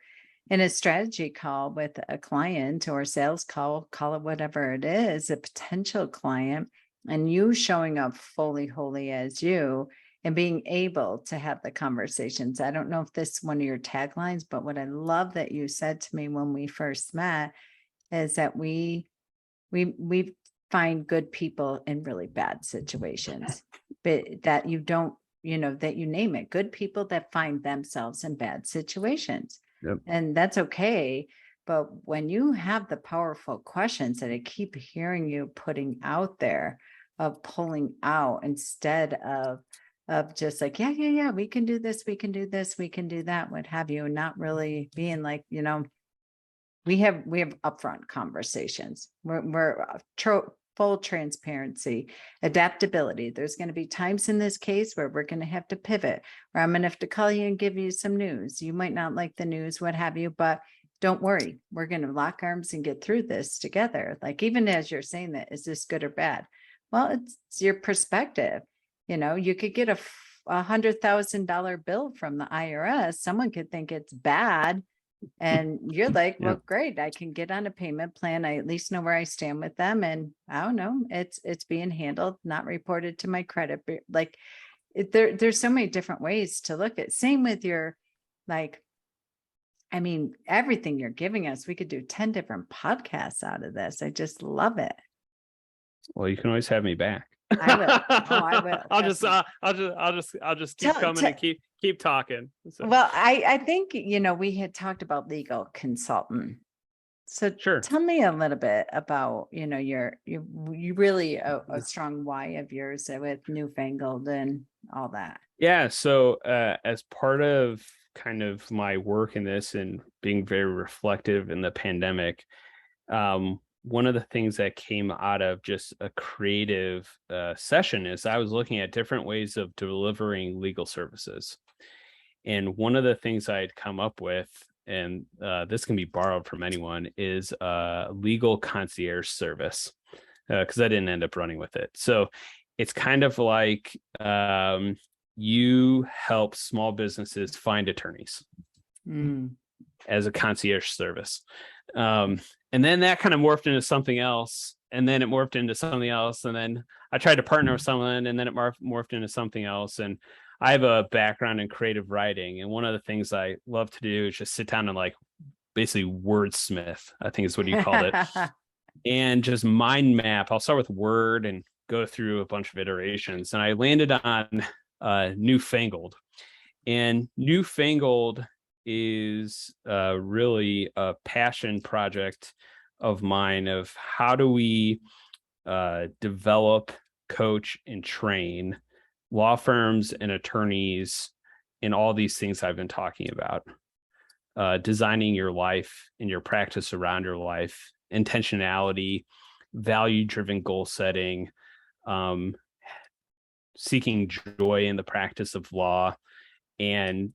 in a strategy call with a client or sales call it whatever it is, a potential client, and you showing up fully, wholly as you and being able to have the conversations. I don't know if this is one of your taglines, but what I love that you said to me when we first met is that we find good people in really bad situations, but that you don't, that you name it, good people that find themselves in bad situations. Yep. And that's okay. But when you have the powerful questions that I keep hearing you putting out there, of pulling out instead of just like, yeah, we can do this, we can do this, we can do that, what have you, not really being like, we have upfront conversations. We're full transparency, adaptability. There's going to be times in this case where we're going to have to pivot, or I'm going to have to call you and give you some news. You might not like the news, what have you, but don't worry. We're going to lock arms and get through this together. Like, even as you're saying that, is this good or bad? Well, it's your perspective. You could get a $100,000 bill from the IRS. Someone could think it's bad. And you're like, well, great, I can get on a payment plan. I at least know where I stand with them. And I don't know, it's being handled, not reported to my credit. Like, there's so many different ways to look at. Same with your, like, I mean, everything you're giving us, we could do 10 different podcasts out of this. I just love it. Well, you can always have me back. I will. Oh, I will. I'll just keep coming and keep talking. So. Well, I think, we had talked about legal consultant. So sure. Tell me a little bit about, you really a strong why of yours with Newfangled and all that. Yeah. So as part of kind of my work in this and being very reflective in the pandemic, one of the things that came out of just a creative session is I was looking at different ways of delivering legal services. And one of the things I'd come up with, and this can be borrowed from anyone, is a legal concierge service, because I didn't end up running with it. So it's kind of like you help small businesses find attorneys as a concierge service. And then that kind of morphed into something else, and then it morphed into something else, and then I tried to partner with someone, and then it morphed into something else. And I have a background in creative writing, and one of the things I love to do is just sit down and like basically wordsmith, I think is what you called it, and just mind map. I'll start with Word and go through a bunch of iterations, and I landed on Newfangled. And Newfangled is really a passion project of mine of how do we develop, coach, and train law firms and attorneys in all these things I've been talking about. Designing your life and your practice around your life, intentionality, value-driven goal setting, seeking joy in the practice of law, and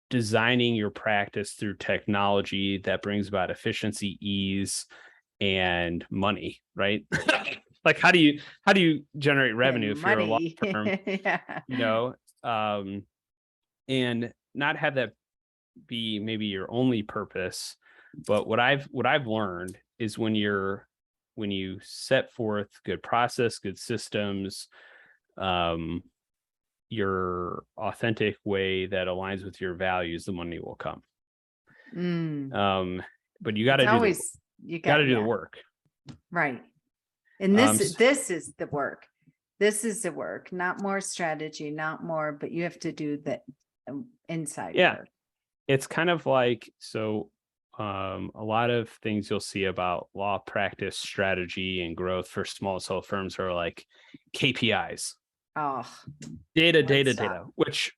designing your practice through technology that brings about efficiency, ease, and money, right? Like, how do you generate revenue if you're a law firm? Yeah. And not have that be maybe your only purpose. But what I've learned is when you set forth good process, good systems, your authentic way that aligns with your values, the money will come. But you got to do the work. Right. And this is the work. This is the work, not more strategy, not more, but you have to do the inside work. It's kind of like, so a lot of things you'll see about law practice strategy and growth for small solo firms are like KPIs. Oh, data, which,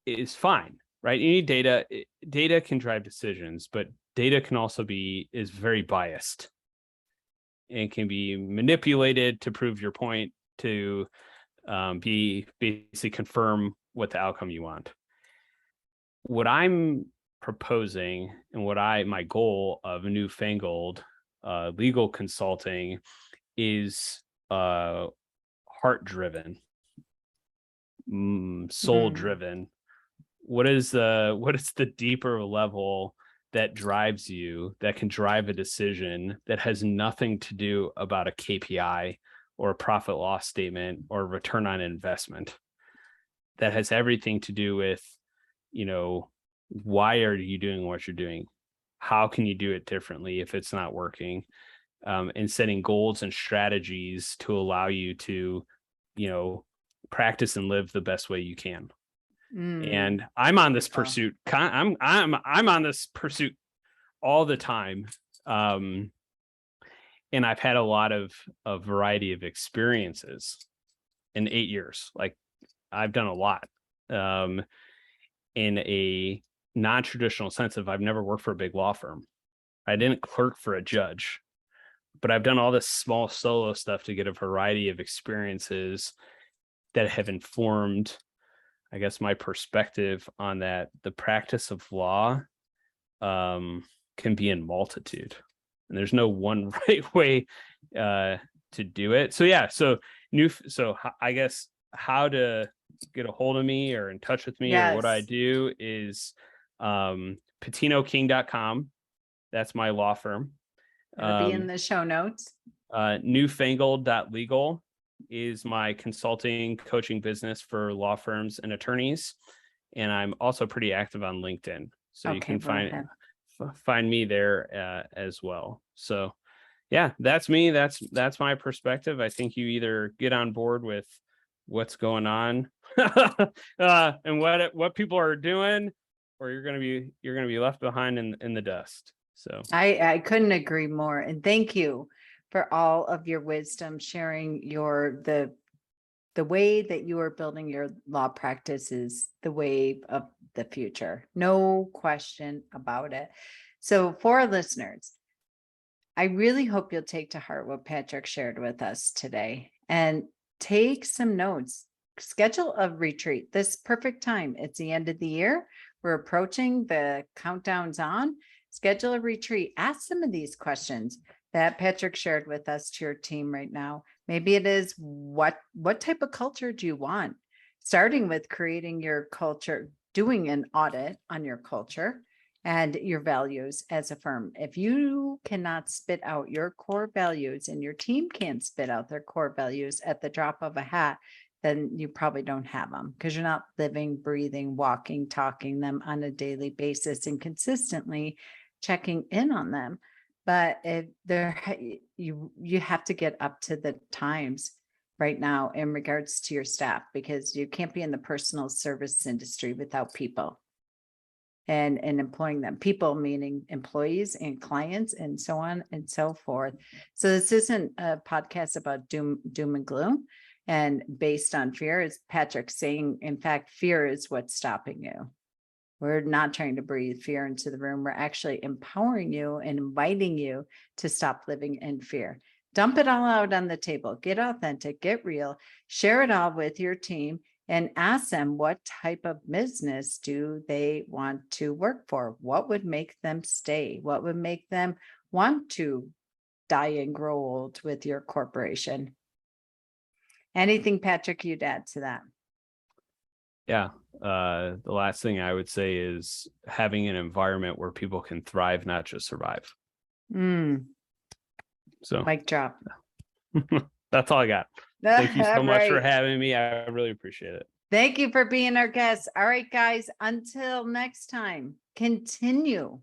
is fine, right? You need data. Data can drive decisions, but data can also is very biased and can be manipulated to prove your point, to be basically confirm what the outcome you want. What I'm proposing and my goal of newfangled legal consulting is heart driven, soul driven. What is the deeper level that drives you, that can drive a decision that has nothing to do about a KPI or a profit loss statement or return on investment, that has everything to do with, why are you doing what you're doing? How can you do it differently if it's not working? And setting goals and strategies to allow you to, practice and live the best way you can. And I'm on this pursuit. I'm on this pursuit all the time. And I've had a variety of experiences in 8 years. Like, I've done a lot. In a non-traditional sense of, I've never worked for a big law firm. I didn't clerk for a judge, but I've done all this small solo stuff to get a variety of experiences that have informed, I guess, my perspective on that. The practice of law can be in multitude, and there's no one right way to do it. So I guess how to get a hold of me or in touch with me, or what I do is patinoking.com. That's my law firm. It'll be in the show notes. Newfangled.legal is my consulting coaching business for law firms and attorneys. And I'm also pretty active on LinkedIn. So you can find me there as well. So yeah, that's me. That's my perspective. I think you either get on board with what's going on and what people are doing, or you're gonna be left behind in the dust. So I couldn't agree more. And thank you for all of your wisdom, sharing the way that you are building your law practice is the way of the future. No question about it. So for our listeners, I really hope you'll take to heart what Patrick shared with us today and take some notes. Schedule a retreat. This perfect time. It's the end of the year. We're approaching, the countdown's on. Schedule a retreat. Ask some of these questions that Patrick shared with us to your team right now. Maybe it is, what type of culture do you want? Starting with creating your culture, doing an audit on your culture and your values as a firm. If you cannot spit out your core values and your team can't spit out their core values at the drop of a hat, then you probably don't have them, because you're not living, breathing, walking, talking them on a daily basis and consistently checking in on them. But you have to get up to the times right now in regards to your staff, because you can't be in the personal service industry without people and employing them. People meaning employees and clients and so on and so forth. So this isn't a podcast about doom and gloom and based on fear, as Patrick saying. In fact, fear is what's stopping you. We're not trying to breathe fear into the room. We're actually empowering you and inviting you to stop living in fear. Dump it all out on the table. Get authentic, get real, share it all with your team, and ask them what type of business do they want to work for? What would make them stay? What would make them want to die and grow old with your corporation? Anything, Patrick, you'd add to that? Yeah. The last thing I would say is having an environment where people can thrive, not just survive. So mic drop. That's all I got. Thank you so much for having me. I really appreciate it. Thank you for being our guest. All right, guys, until next time, continue.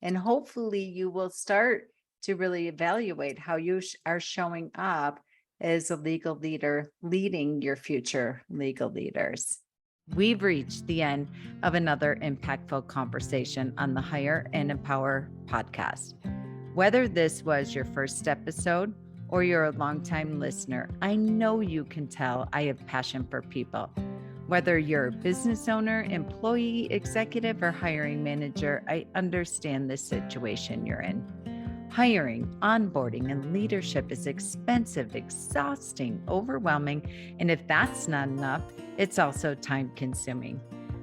And hopefully you will start to really evaluate how you are showing up as a legal leader, leading your future legal leaders. We've reached the end of another impactful conversation on the Hire and Empower podcast. Whether this was your first episode or you're a longtime listener, I know you can tell I have passion for people. Whether you're a business owner, employee, executive, or hiring manager, I understand the situation you're in. Hiring, onboarding, and leadership is expensive, exhausting, overwhelming, and if that's not enough, it's also time-consuming.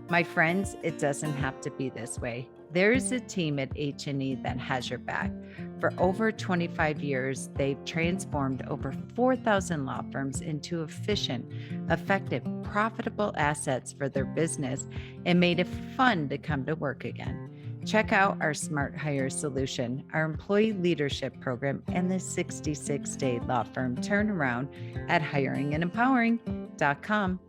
My friends, it doesn't have to be this way. There is a team at H&E that has your back. For over 25 years, they've transformed over 4,000 law firms into efficient, effective, profitable assets for their business and made it fun to come to work again. Check out our Smart Hire solution, our employee leadership program, and the 66-day law firm turnaround at hiringandempowering.com.